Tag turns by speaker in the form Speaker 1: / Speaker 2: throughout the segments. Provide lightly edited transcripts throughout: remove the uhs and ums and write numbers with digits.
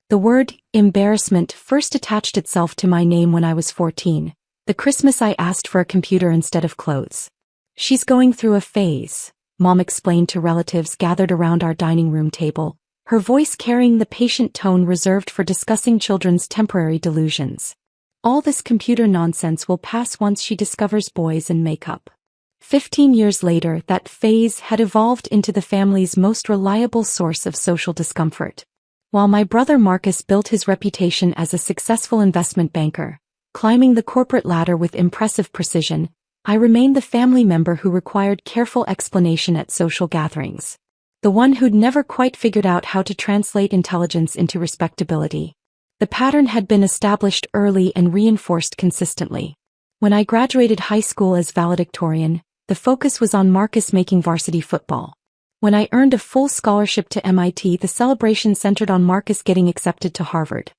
Speaker 1: The word embarrassment first attached itself to my name when I was 14, the Christmas I asked for a computer instead of clothes. She's going through a phase, Mom explained to relatives gathered around our dining room table, her voice carrying the patient tone reserved for discussing children's temporary delusions. All this computer nonsense will pass once she discovers boys and makeup. 15 years later, that phase had evolved into the family's most reliable source of social discomfort. While my brother Marcus built his reputation as a successful investment banker, climbing the corporate ladder with impressive precision, I remained the family member who required careful explanation at social gatherings. The one who'd never quite figured out how to translate intelligence into respectability. The pattern had been established early and reinforced consistently. When I graduated high school as valedictorian, the focus was on Marcus making varsity football. When I earned a full scholarship to MIT, the celebration centered on Marcus getting accepted to Harvard.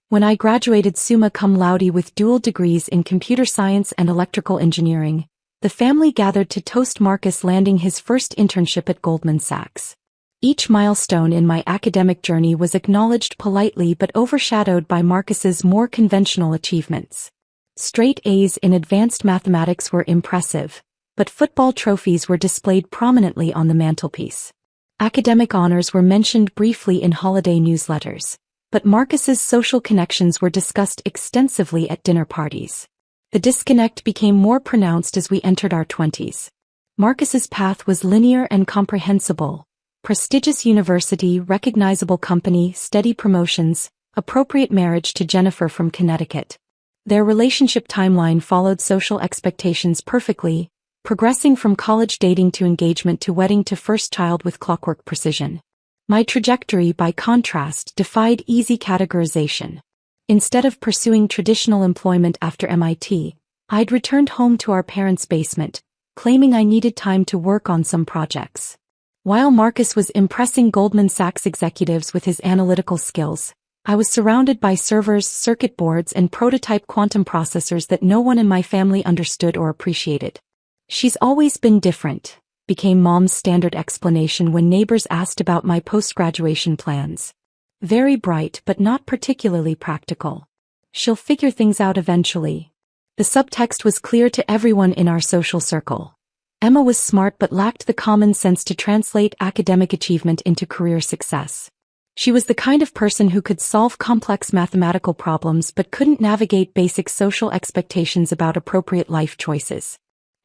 Speaker 1: When I graduated summa cum laude with dual degrees in computer science and electrical engineering, the family gathered to toast Marcus landing his first internship at Goldman Sachs. Each milestone in my academic journey was acknowledged politely but overshadowed by Marcus's more conventional achievements. Straight A's in advanced mathematics were impressive, but football trophies were displayed prominently on the mantelpiece. Academic honors were mentioned briefly in holiday newsletters, but Marcus's social connections were discussed extensively at dinner parties. The disconnect became more pronounced as we entered our 20s. Marcus's path was linear and comprehensible. Prestigious university, recognizable company, steady promotions, appropriate marriage to Jennifer from Connecticut. Their relationship timeline followed social expectations perfectly, progressing from college dating to engagement to wedding to first child with clockwork precision. My trajectory, by contrast, defied easy categorization. Instead of pursuing traditional employment after MIT, I'd returned home to our parents' basement, claiming I needed time to work on some projects. While Marcus was impressing Goldman Sachs executives with his analytical skills, I was surrounded by servers, circuit boards, and prototype quantum processors that no one in my family understood or appreciated. "She's always been different," became Mom's standard explanation when neighbors asked about my post-graduation plans. "Very bright but not particularly practical. She'll figure things out eventually." The subtext was clear to everyone in our social circle. Emma was smart but lacked the common sense to translate academic achievement into career success. She was the kind of person who could solve complex mathematical problems but couldn't navigate basic social expectations about appropriate life choices.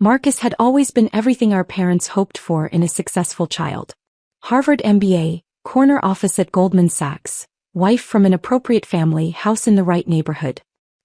Speaker 1: Marcus had always been everything our parents hoped for in a successful child. Harvard MBA, corner office at Goldman Sachs, wife from an appropriate family, house in the right neighborhood.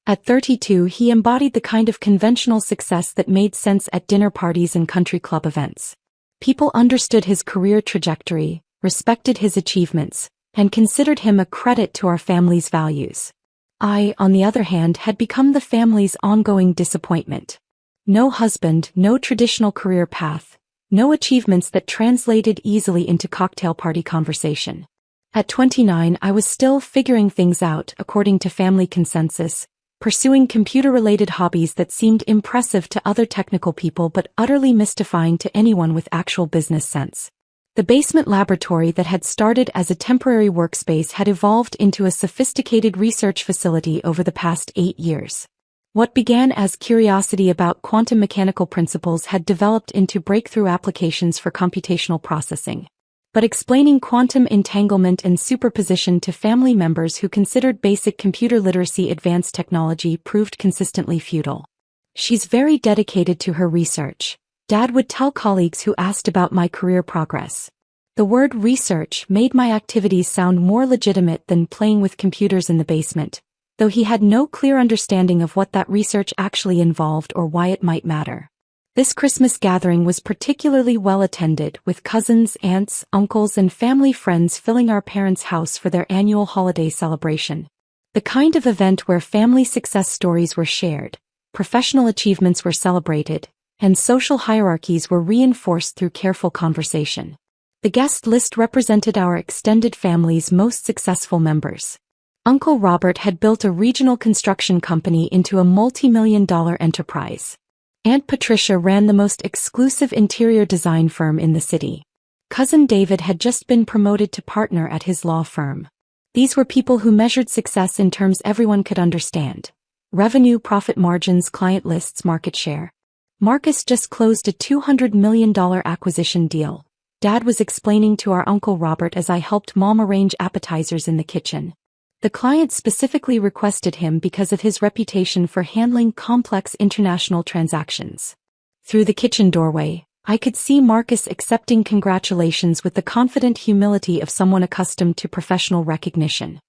Speaker 1: At 32, he embodied the kind of conventional success that made sense at dinner parties and country club events. People understood his career trajectory, respected his achievements, and considered him a credit to our family's values. I, on the other hand, had become the family's ongoing disappointment. No husband, no traditional career path, no achievements that translated easily into cocktail party conversation. At 29, I was still figuring things out according to family consensus, pursuing computer-related hobbies that seemed impressive to other technical people but utterly mystifying to anyone with actual business sense. The basement laboratory that had started as a temporary workspace had evolved into a sophisticated research facility over the past 8 years. What began as curiosity about quantum mechanical principles had developed into breakthrough applications for computational processing. But explaining quantum entanglement and superposition to family members who considered basic computer literacy advanced technology proved consistently futile. "She's very dedicated to her research," Dad would tell colleagues who asked about my career progress. The word research made my activities sound more legitimate than playing with computers in the basement, though he had no clear understanding of what that research actually involved or why it might matter. This Christmas gathering was particularly well attended, with cousins, aunts, uncles, and family friends filling our parents' house for their annual holiday celebration. The kind of event where family success stories were shared, professional achievements were celebrated, and social hierarchies were reinforced through careful conversation. The guest list represented our extended family's most successful members. Uncle Robert had built a regional construction company into a multi-million-dollar enterprise. Aunt Patricia ran the most exclusive interior design firm in the city. Cousin David had just been promoted to partner at his law firm. These were people who measured success in terms everyone could understand: revenue, profit margins, client lists, market share. Marcus just closed a $200 million acquisition deal, Dad was explaining to our Uncle Robert as I helped Mom arrange appetizers in the kitchen. The client specifically requested him because of his reputation for handling complex international transactions. Through the kitchen doorway, I could see Marcus accepting congratulations with the confident humility of someone accustomed to professional recognition.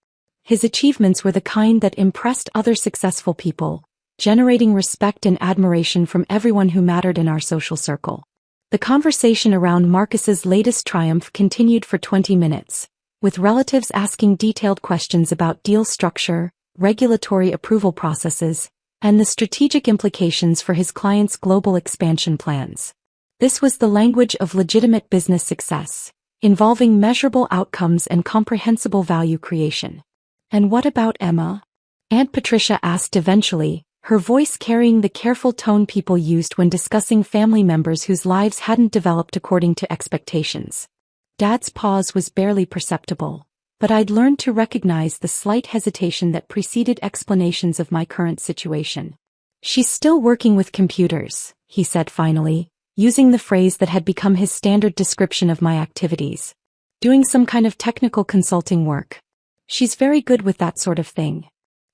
Speaker 1: His achievements were the kind that impressed other successful people, generating respect and admiration from everyone who mattered in our social circle. The conversation around Marcus's latest triumph continued for 20 minutes, with relatives asking detailed questions about deal structure, regulatory approval processes, and the strategic implications for his clients' global expansion plans. This was the language of legitimate business success, involving measurable outcomes and comprehensible value creation. "And what about Emma?" Aunt Patricia asked eventually, her voice carrying the careful tone people used when discussing family members whose lives hadn't developed according to expectations. Dad's pause was barely perceptible, but I'd learned to recognize the slight hesitation that preceded explanations of my current situation. "She's still working with computers," he said finally, using the phrase that had become his standard description of my activities. "Doing some kind of technical consulting work. She's very good with that sort of thing."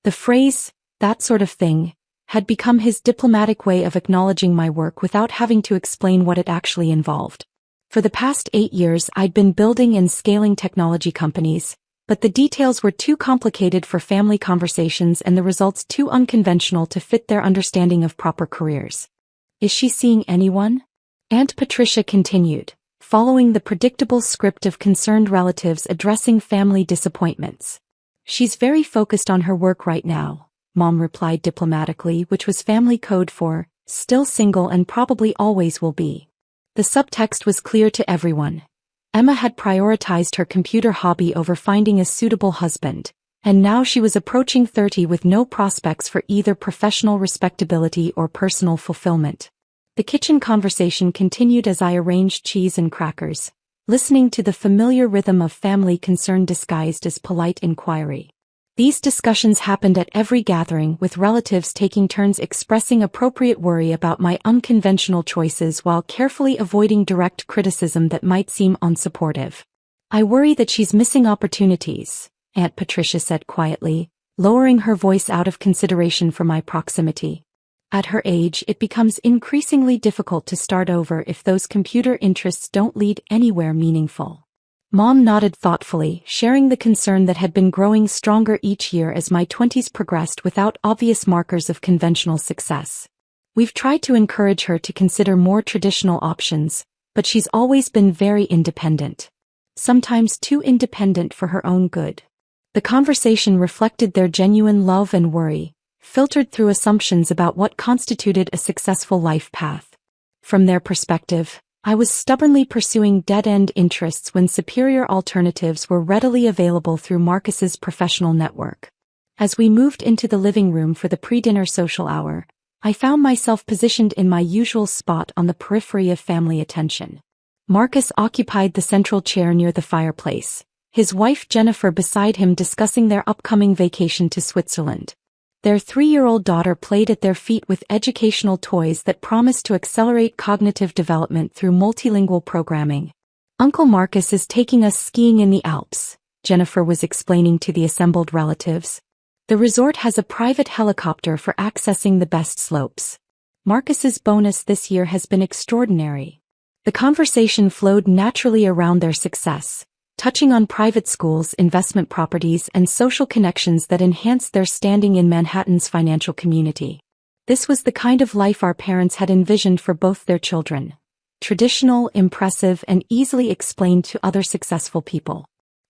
Speaker 1: The phrase, "that sort of thing," had become his diplomatic way of acknowledging my work without having to explain what it actually involved. For the past 8 years I'd been building and scaling technology companies, but the details were too complicated for family conversations and the results too unconventional to fit their understanding of proper careers. "Is she seeing anyone?" Aunt Patricia continued, following the predictable script of concerned relatives addressing family disappointments. "She's very focused on her work right now," Mom replied diplomatically, which was family code for, "still single and probably always will be." The subtext was clear to everyone. Emma had prioritized her computer hobby over finding a suitable husband, and now she was approaching 30 with no prospects for either professional respectability or personal fulfillment. The kitchen conversation continued as I arranged cheese and crackers, listening to the familiar rhythm of family concern disguised as polite inquiry. These discussions happened at every gathering, with relatives taking turns expressing appropriate worry about my unconventional choices while carefully avoiding direct criticism that might seem unsupportive. "I worry that she's missing opportunities," Aunt Patricia said quietly, lowering her voice out of consideration for my proximity. "At her age, it becomes increasingly difficult to start over if those computer interests don't lead anywhere meaningful." Mom nodded thoughtfully, sharing the concern that had been growing stronger each year as my 20s progressed without obvious markers of conventional success. "We've tried to encourage her to consider more traditional options, but she's always been very independent. Sometimes too independent for her own good." The conversation reflected their genuine love and worry, filtered through assumptions about what constituted a successful life path. From their perspective, I was stubbornly pursuing dead-end interests when superior alternatives were readily available through Marcus's professional network. As we moved into the living room for the pre-dinner social hour, I found myself positioned in my usual spot on the periphery of family attention. Marcus occupied the central chair near the fireplace, his wife Jennifer beside him discussing their upcoming vacation to Switzerland. Their 3-year-old daughter played at their feet with educational toys that promised to accelerate cognitive development through multilingual programming. "Uncle Marcus is taking us skiing in the Alps," Jennifer was explaining to the assembled relatives. "The resort has a private helicopter for accessing the best slopes. Marcus's bonus this year has been extraordinary." The conversation flowed naturally around their success, touching on private schools, investment properties, and social connections that enhanced their standing in Manhattan's financial community. This was the kind of life our parents had envisioned for both their children: traditional, impressive, and easily explained to other successful people.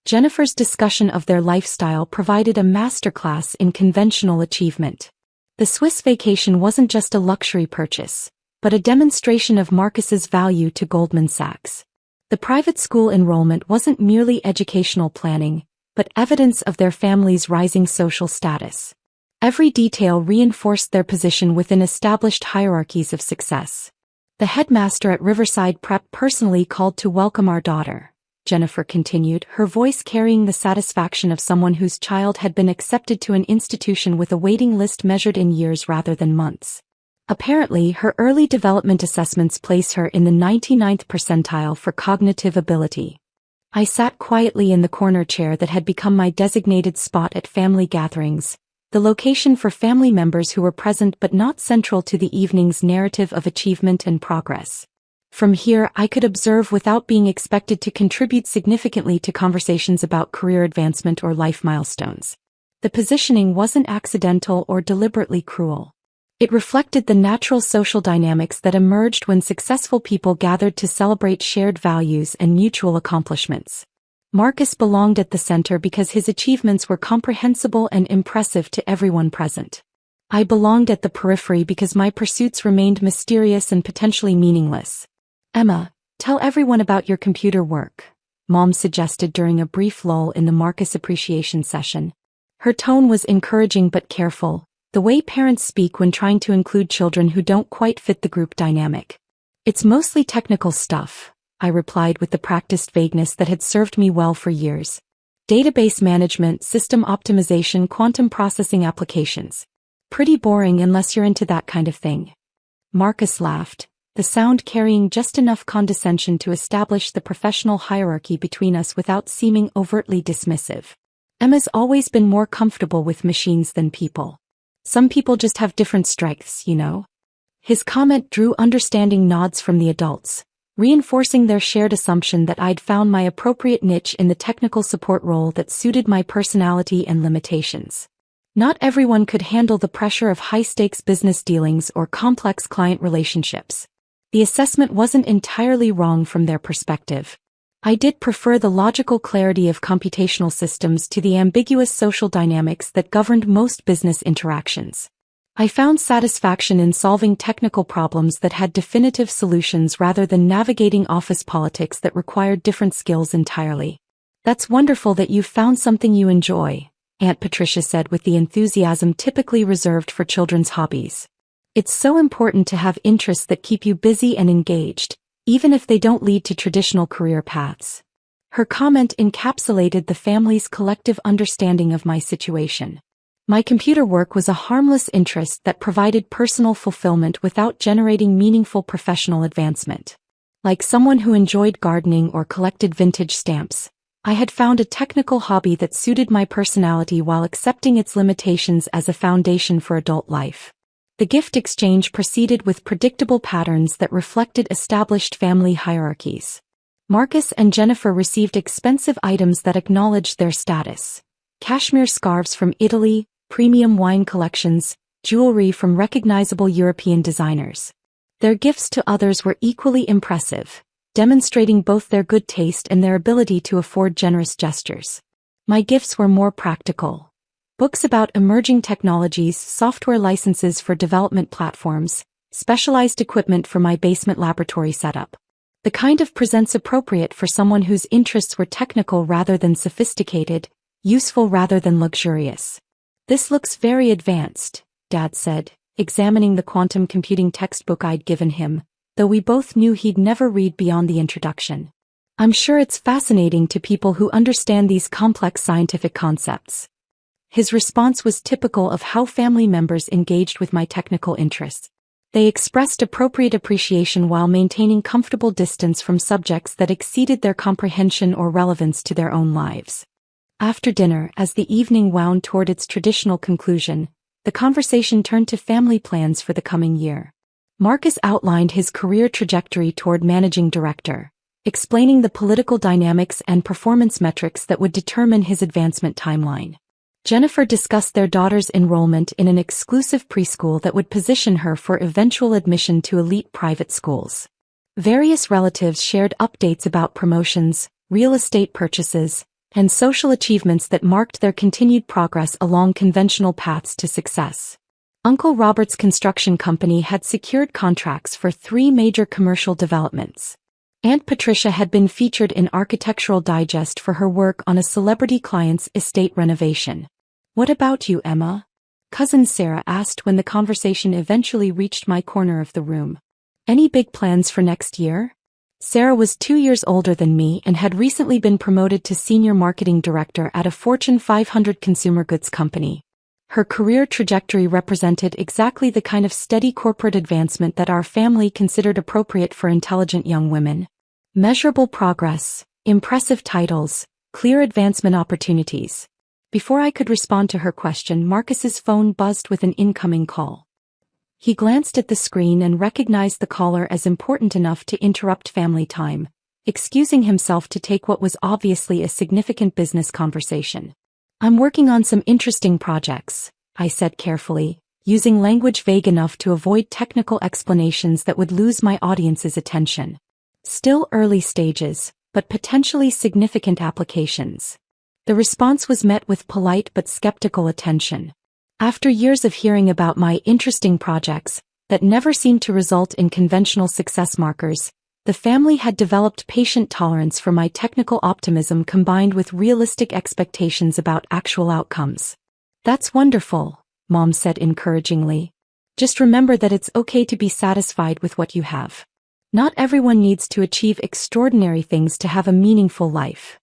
Speaker 1: Jennifer's discussion of their lifestyle provided a masterclass in conventional achievement. The Swiss vacation wasn't just a luxury purchase, but a demonstration of Marcus's value to Goldman Sachs. The private school enrollment wasn't merely educational planning, but evidence of their family's rising social status. Every detail reinforced their position within established hierarchies of success. The headmaster at Riverside Prep personally called to welcome our daughter, Jennifer continued, her voice carrying the satisfaction of someone whose child had been accepted to an institution with a waiting list measured in years rather than months. Apparently, her early development assessments place her in the 99th percentile for cognitive ability. I sat quietly in the corner chair that had become my designated spot at family gatherings, the location for family members who were present but not central to the evening's narrative of achievement and progress. From here, I could observe without being expected to contribute significantly to conversations about career advancement or life milestones. The positioning wasn't accidental or deliberately cruel. It reflected the natural social dynamics that emerged when successful people gathered to celebrate shared values and mutual accomplishments. Marcus belonged at the center because his achievements were comprehensible and impressive to everyone present. I belonged at the periphery because my pursuits remained mysterious and potentially meaningless. Emma, tell everyone about your computer work, Mom suggested during a brief lull in the Marcus appreciation session. Her tone was encouraging but careful, the way parents speak when trying to include children who don't quite fit the group dynamic. It's mostly technical stuff, I replied with the practiced vagueness that had served me well for years. Database management, system optimization, quantum processing applications. Pretty boring unless you're into that kind of thing. Marcus laughed, the sound carrying just enough condescension to establish the professional hierarchy between us without seeming overtly dismissive. Emma's always been more comfortable with machines than people. Some people just have different strengths, you know? His comment drew understanding nods from the adults, reinforcing their shared assumption that I'd found my appropriate niche in the technical support role that suited my personality and limitations. Not everyone could handle the pressure of high-stakes business dealings or complex client relationships. The assessment wasn't entirely wrong from their perspective. I did prefer the logical clarity of computational systems to the ambiguous social dynamics that governed most business interactions. I found satisfaction in solving technical problems that had definitive solutions rather than navigating office politics that required different skills entirely. That's wonderful that you've found something you enjoy, Aunt Patricia said with the enthusiasm typically reserved for children's hobbies. It's so important to have interests that keep you busy and engaged, even if they don't lead to traditional career paths. Her comment encapsulated the family's collective understanding of my situation. My computer work was a harmless interest that provided personal fulfillment without generating meaningful professional advancement. Like someone who enjoyed gardening or collected vintage stamps, I had found a technical hobby that suited my personality while accepting its limitations as a foundation for adult life. The gift exchange proceeded with predictable patterns that reflected established family hierarchies. Marcus and Jennifer received expensive items that acknowledged their status. Cashmere scarves from Italy, premium wine collections, jewelry from recognizable European designers. Their gifts to others were equally impressive, demonstrating both their good taste and their ability to afford generous gestures. My gifts were more practical. Books about emerging technologies, software licenses for development platforms, specialized equipment for my basement laboratory setup. The kind of presents appropriate for someone whose interests were technical rather than sophisticated, useful rather than luxurious. This looks very advanced, Dad said, examining the quantum computing textbook I'd given him, though we both knew he'd never read beyond the introduction. I'm sure it's fascinating to people who understand these complex scientific concepts. His response was typical of how family members engaged with my technical interests. They expressed appropriate appreciation while maintaining comfortable distance from subjects that exceeded their comprehension or relevance to their own lives. After dinner, as the evening wound toward its traditional conclusion, the conversation turned to family plans for the coming year. Marcus outlined his career trajectory toward managing director, explaining the political dynamics and performance metrics that would determine his advancement timeline. Jennifer discussed their daughter's enrollment in an exclusive preschool that would position her for eventual admission to elite private schools. Various relatives shared updates about promotions, real estate purchases, and social achievements that marked their continued progress along conventional paths to success. Uncle Robert's construction company had secured contracts for 3 major commercial developments. Aunt Patricia had been featured in Architectural Digest for her work on a celebrity client's estate renovation. "What about you, Emma?" Cousin Sarah asked when the conversation eventually reached my corner of the room. "Any big plans for next year?" Sarah was 2 years older than me and had recently been promoted to senior marketing director at a Fortune 500 consumer goods company. Her career trajectory represented exactly the kind of steady corporate advancement that our family considered appropriate for intelligent young women. Measurable progress, impressive titles, clear advancement opportunities. Before I could respond to her question, Marcus's phone buzzed with an incoming call. He glanced at the screen and recognized the caller as important enough to interrupt family time, excusing himself to take what was obviously a significant business conversation. "I'm working on some interesting projects," I said carefully, using language vague enough to avoid technical explanations that would lose my audience's attention. "Still early stages, but potentially significant applications." The response was met with polite but skeptical attention. After years of hearing about my interesting projects that never seemed to result in conventional success markers, the family had developed patient tolerance for my technical optimism combined with realistic expectations about actual outcomes. "That's wonderful," Mom said encouragingly. "Just remember that it's okay to be satisfied with what you have. Not everyone needs to achieve extraordinary things to have a meaningful life."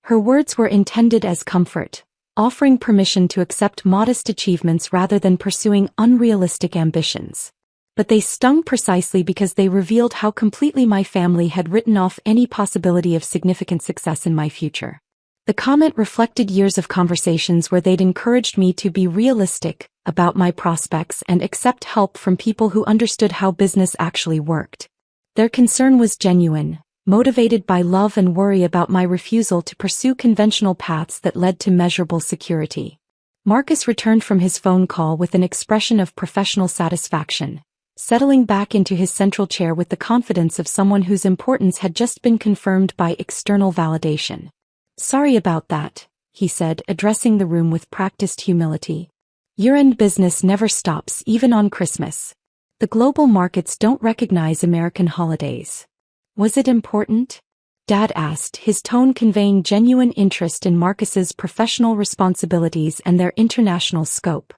Speaker 1: Her words were intended as comfort, offering permission to accept modest achievements rather than pursuing unrealistic ambitions. But they stung precisely because they revealed how completely my family had written off any possibility of significant success in my future. The comment reflected years of conversations where they'd encouraged me to be realistic about my prospects and accept help from people who understood how business actually worked. Their concern was genuine, motivated by love and worry about my refusal to pursue conventional paths that led to measurable security. Marcus returned from his phone call with an expression of professional satisfaction, settling back into his central chair with the confidence of someone whose importance had just been confirmed by external validation. "Sorry about that," he said, addressing the room with practiced humility. "Year-end business never stops, even on Christmas. The global markets don't recognize American holidays." "Was it important?" Dad asked, his tone conveying genuine interest in Marcus's professional responsibilities and their international scope.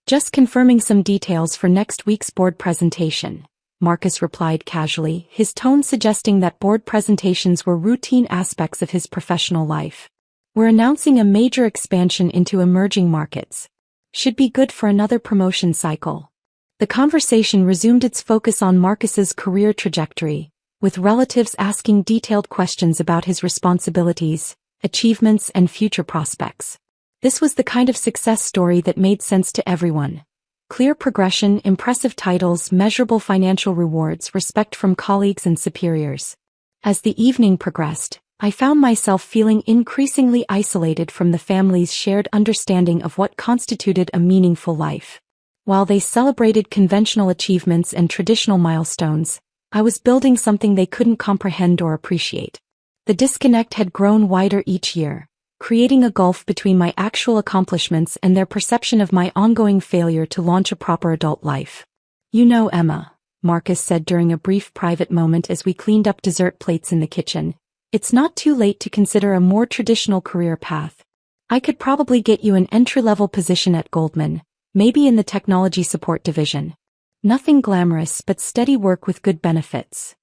Speaker 1: "Just confirming some details for next week's board presentation," Marcus replied casually, his tone suggesting that board presentations were routine aspects of his professional life. "We're announcing a major expansion into emerging markets. Should be good for another promotion cycle." The conversation resumed its focus on Marcus's career trajectory, with relatives asking detailed questions about his responsibilities, achievements, and future prospects. This was the kind of success story that made sense to everyone. Clear progression, impressive titles, measurable financial rewards, respect from colleagues and superiors. As the evening progressed, I found myself feeling increasingly isolated from the family's shared understanding of what constituted a meaningful life. While they celebrated conventional achievements and traditional milestones, I was building something they couldn't comprehend or appreciate. The disconnect had grown wider each year, creating a gulf between my actual accomplishments and their perception of my ongoing failure to launch a proper adult life. "You know, Emma," Marcus said during a brief private moment as we cleaned up dessert plates in the kitchen, "it's not too late to consider a more traditional career path. I could probably get you an entry-level position at Goldman, maybe in the technology support division. Nothing glamorous but steady work with good benefits."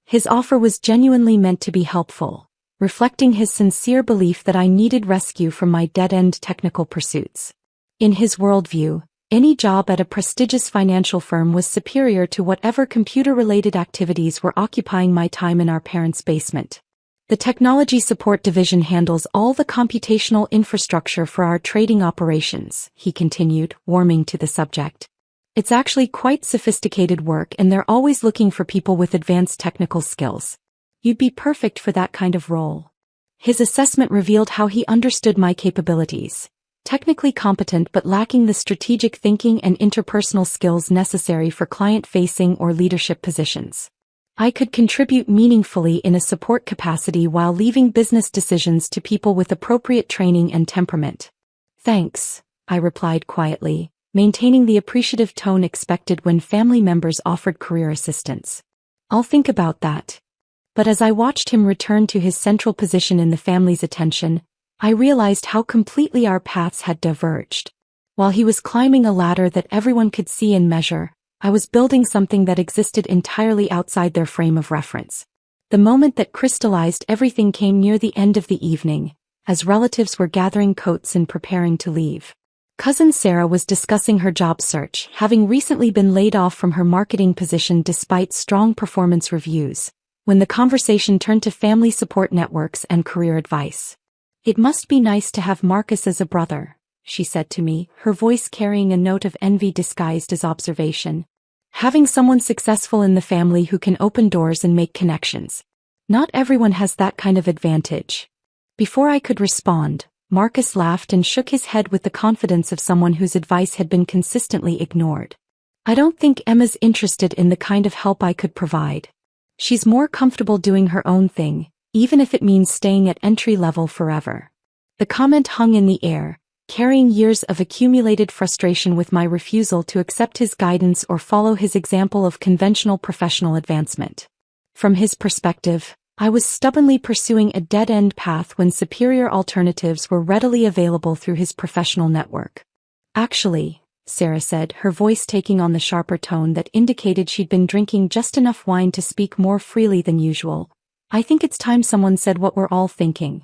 Speaker 1: His offer was genuinely meant to be helpful, reflecting his sincere belief that I needed rescue from my dead-end technical pursuits. In his worldview, any job at a prestigious financial firm was superior to whatever computer-related activities were occupying my time in our parents' basement. "The technology support division handles all the computational infrastructure for our trading operations," he continued, warming to the subject. "It's actually quite sophisticated work and they're always looking for people with advanced technical skills. You'd be perfect for that kind of role." His assessment revealed how he understood my capabilities. Technically competent but lacking the strategic thinking and interpersonal skills necessary for client-facing or leadership positions. I could contribute meaningfully in a support capacity while leaving business decisions to people with appropriate training and temperament. "Thanks," I replied quietly, maintaining the appreciative tone expected when family members offered career assistance. "I'll think about that." But as I watched him return to his central position in the family's attention, I realized how completely our paths had diverged. While he was climbing a ladder that everyone could see and measure, I was building something that existed entirely outside their frame of reference. The moment that crystallized everything came near the end of the evening, as relatives were gathering coats and preparing to leave. Cousin Sarah was discussing her job search, having recently been laid off from her marketing position despite strong performance reviews, when the conversation turned to family support networks and career advice. "It must be nice to have Marcus as a brother," she said to me, her voice carrying a note of envy disguised as observation. "Having someone successful in the family who can open doors and make connections. Not everyone has that kind of advantage." Before I could respond, Marcus laughed and shook his head with the confidence of someone whose advice had been consistently ignored. "I don't think Emma's interested in the kind of help I could provide. She's more comfortable doing her own thing, even if it means staying at entry level forever." The comment hung in the air, carrying years of accumulated frustration with my refusal to accept his guidance or follow his example of conventional professional advancement. From his perspective, I was stubbornly pursuing a dead-end path when superior alternatives were readily available through his professional network. "Actually," Sarah said, her voice taking on the sharper tone that indicated she'd been drinking just enough wine to speak more freely than usual, "I think it's time someone said what we're all thinking."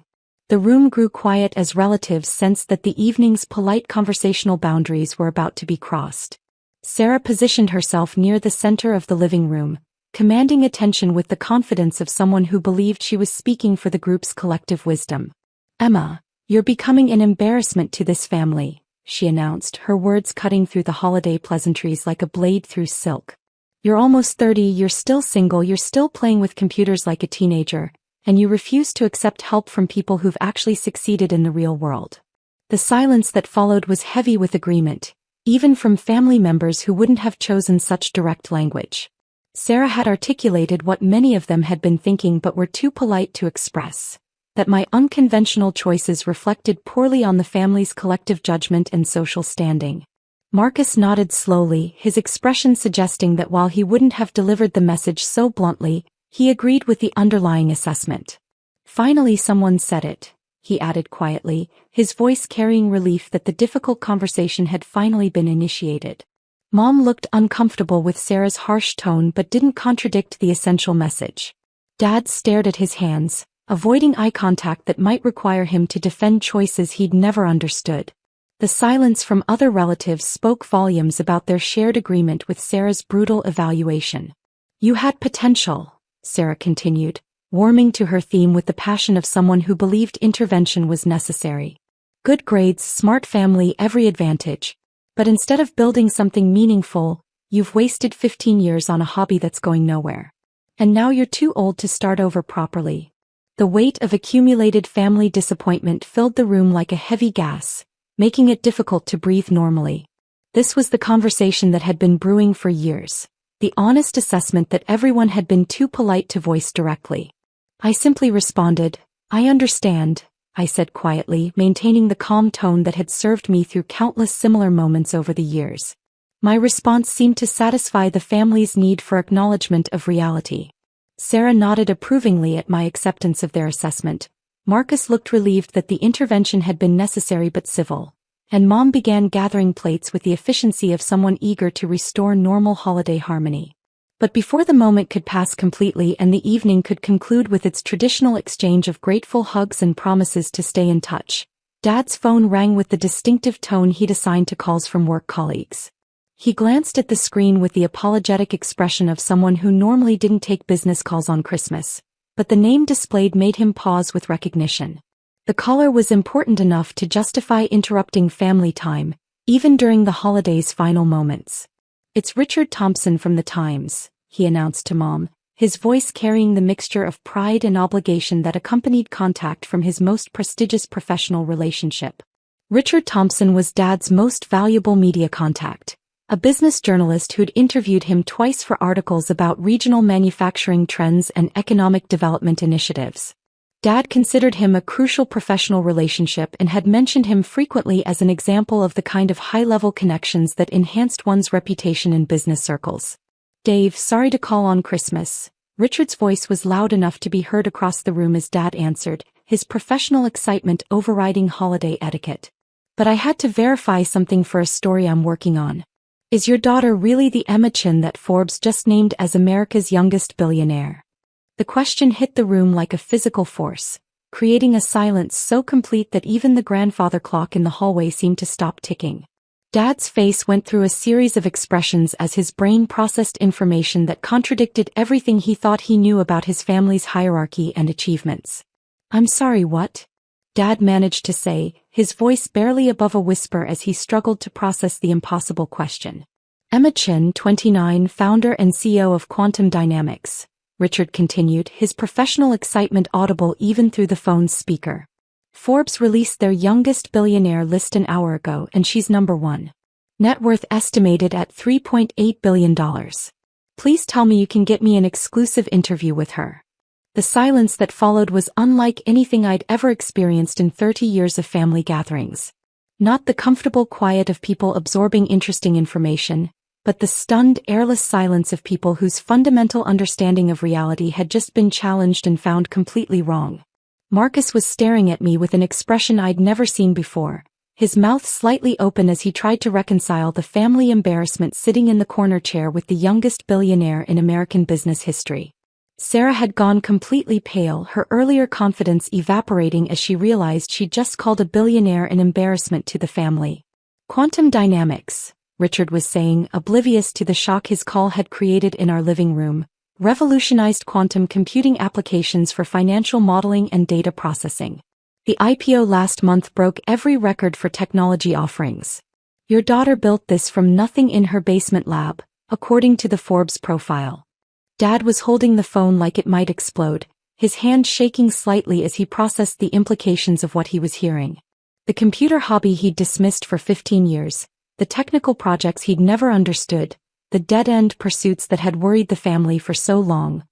Speaker 1: The room grew quiet as relatives sensed that the evening's polite conversational boundaries were about to be crossed. Sarah positioned herself near the center of the living room, commanding attention with the confidence of someone who believed she was speaking for the group's collective wisdom. "Emma, you're becoming an embarrassment to this family," she announced, her words cutting through the holiday pleasantries like a blade through silk. "You're almost 30, you're still single, you're still playing with computers like a teenager, and you refuse to accept help from people who've actually succeeded in the real world." The silence that followed was heavy with agreement, even from family members who wouldn't have chosen such direct language. Sarah had articulated what many of them had been thinking but were too polite to express: that my unconventional choices reflected poorly on the family's collective judgment and social standing. Marcus nodded slowly, his expression suggesting that while he wouldn't have delivered the message so bluntly, he agreed with the underlying assessment. "Finally someone said it," he added quietly, his voice carrying relief that the difficult conversation had finally been initiated. Mom looked uncomfortable with Sarah's harsh tone but didn't contradict the essential message. Dad stared at his hands, avoiding eye contact that might require him to defend choices he'd never understood. The silence from other relatives spoke volumes about their shared agreement with Sarah's brutal evaluation. "You had potential," Sarah continued, warming to her theme with the passion of someone who believed intervention was necessary. "Good grades, smart family, every advantage. But instead of building something meaningful, you've wasted 15 years on a hobby that's going nowhere. And now you're too old to start over properly." The weight of accumulated family disappointment filled the room like a heavy gas, making it difficult to breathe normally. This was the conversation that had been brewing for years, the honest assessment that everyone had been too polite to voice directly. I simply responded, "I understand," I said quietly, maintaining the calm tone that had served me through countless similar moments over the years. My response seemed to satisfy the family's need for acknowledgement of reality. Sarah nodded approvingly at my acceptance of their assessment. Marcus looked relieved that the intervention had been necessary but civil, and Mom began gathering plates with the efficiency of someone eager to restore normal holiday harmony. But before the moment could pass completely and the evening could conclude with its traditional exchange of grateful hugs and promises to stay in touch, Dad's phone rang with the distinctive tone he'd assigned to calls from work colleagues. He glanced at the screen with the apologetic expression of someone who normally didn't take business calls on Christmas, but the name displayed made him pause with recognition. The caller was important enough to justify interrupting family time, even during the holiday's final moments. "It's Richard Thompson from the Times," he announced to Mom, his voice carrying the mixture of pride and obligation that accompanied contact from his most prestigious professional relationship. Richard Thompson was Dad's most valuable media contact, a business journalist who'd interviewed him twice for articles about regional manufacturing trends and economic development initiatives. Dad considered him a crucial professional relationship and had mentioned him frequently as an example of the kind of high-level connections that enhanced one's reputation in business circles. "Dave, sorry to call on Christmas." Richard's voice was loud enough to be heard across the room as Dad answered, his professional excitement overriding holiday etiquette. "But I had to verify something for a story I'm working on. Is your daughter really the Emma Chin that Forbes just named as America's youngest billionaire?" The question hit the room like a physical force, creating a silence so complete that even the grandfather clock in the hallway seemed to stop ticking. Dad's face went through a series of expressions as his brain processed information that contradicted everything he thought he knew about his family's hierarchy and achievements. "I'm sorry, what?" Dad managed to say, his voice barely above a whisper as he struggled to process the impossible question. "Emma Chen, 29, founder and CEO of Quantum Dynamics," Richard continued, his professional excitement audible even through the phone's speaker. "Forbes released their youngest billionaire list an hour ago and she's number 1. Net worth estimated at $3.8 billion. Please tell me you can get me an exclusive interview with her." The silence that followed was unlike anything I'd ever experienced in 30 years of family gatherings. Not the comfortable quiet of people absorbing interesting information, but the stunned, airless silence of people whose fundamental understanding of reality had just been challenged and found completely wrong. Marcus was staring at me with an expression I'd never seen before, his mouth slightly open as he tried to reconcile the family embarrassment sitting in the corner chair with the youngest billionaire in American business history. Sarah had gone completely pale, her earlier confidence evaporating as she realized she'd just called a billionaire an embarrassment to the family. "Quantum Dynamics," Richard was saying, oblivious to the shock his call had created in our living room, "revolutionized quantum computing applications for financial modeling and data processing. The IPO last month broke every record for technology offerings. Your daughter built this from nothing in her basement lab, according to the Forbes profile." Dad was holding the phone like it might explode, his hand shaking slightly as he processed the implications of what he was hearing. The computer hobby he'd dismissed for 15 years, the technical projects he'd never understood, the dead-end pursuits that had worried the family for so long,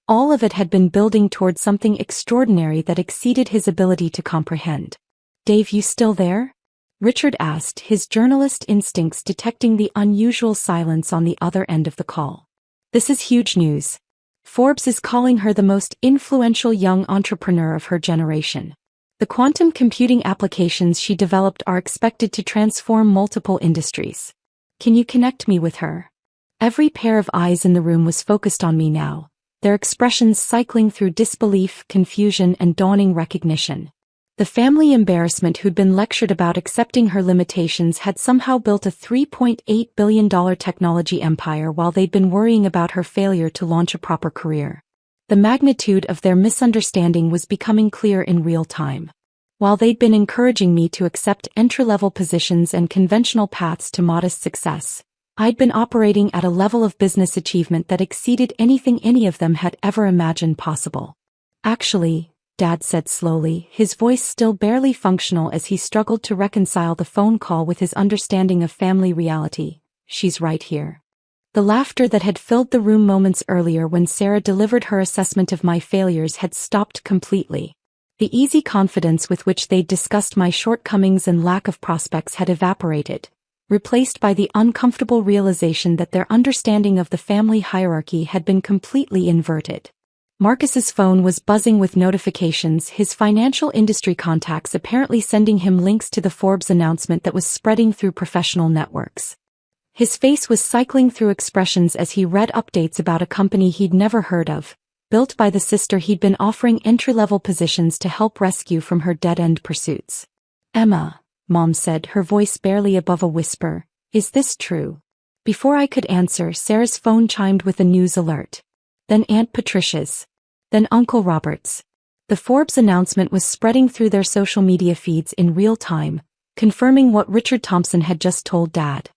Speaker 1: all of it had been building toward something extraordinary that exceeded his ability to comprehend. "Dave, you still there?" Richard asked, his journalist instincts detecting the unusual silence on the other end of the call. "This is huge news. Forbes is calling her the most influential young entrepreneur of her generation. The quantum computing applications she developed are expected to transform multiple industries. Can you connect me with her?" Every pair of eyes in the room was focused on me now, their expressions cycling through disbelief, confusion, and dawning recognition. The family embarrassment who'd been lectured about accepting her limitations had somehow built a $3.8 billion technology empire while they'd been worrying about her failure to launch a proper career. The magnitude of their misunderstanding was becoming clear in real time. While they'd been encouraging me to accept entry-level positions and conventional paths to modest success, I'd been operating at a level of business achievement that exceeded anything any of them had ever imagined possible. "Actually," Dad said slowly, his voice still barely functional as he struggled to reconcile the phone call with his understanding of family reality, "she's right here." The laughter that had filled the room moments earlier when Sarah delivered her assessment of my failures had stopped completely. The easy confidence with which they'd discussed my shortcomings and lack of prospects had evaporated, replaced by the uncomfortable realization that their understanding of the family hierarchy had been completely inverted. Marcus's phone was buzzing with notifications, his financial industry contacts apparently sending him links to the Forbes announcement that was spreading through professional networks. His face was cycling through expressions as he read updates about a company he'd never heard of, built by the sister he'd been offering entry-level positions to help rescue from her dead-end pursuits. "Emma," Mom said, her voice barely above a whisper, "is this true?" Before I could answer, Sarah's phone chimed with a news alert. Then Aunt Patricia's. Then Uncle Robert's. The Forbes announcement was spreading through their social media feeds in real time, confirming what Richard Thompson had just told Dad.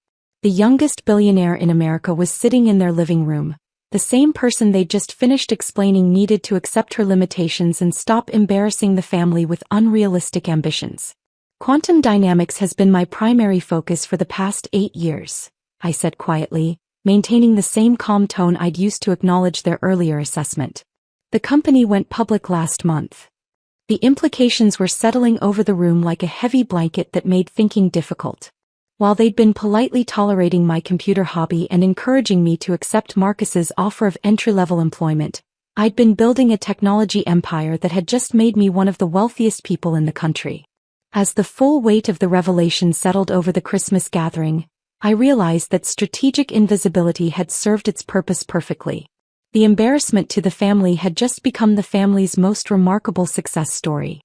Speaker 1: The youngest billionaire in America was sitting in their living room, the same person they'd just finished explaining needed to accept her limitations and stop embarrassing the family with unrealistic ambitions. "Quantum dynamics has been my primary focus for the past 8 years, I said quietly, maintaining the same calm tone I'd used to acknowledge their earlier assessment. The company went public last month. The implications were settling over the room like a heavy blanket that made thinking difficult. While they'd been politely tolerating my computer hobby and encouraging me to accept Marcus's offer of entry-level employment, I'd been building a technology empire that had just made me one of the wealthiest people in the country. As the full weight of the revelation settled over the Christmas gathering, I realized that strategic invisibility had served its purpose perfectly. The embarrassment to the family had just become the family's most remarkable success story.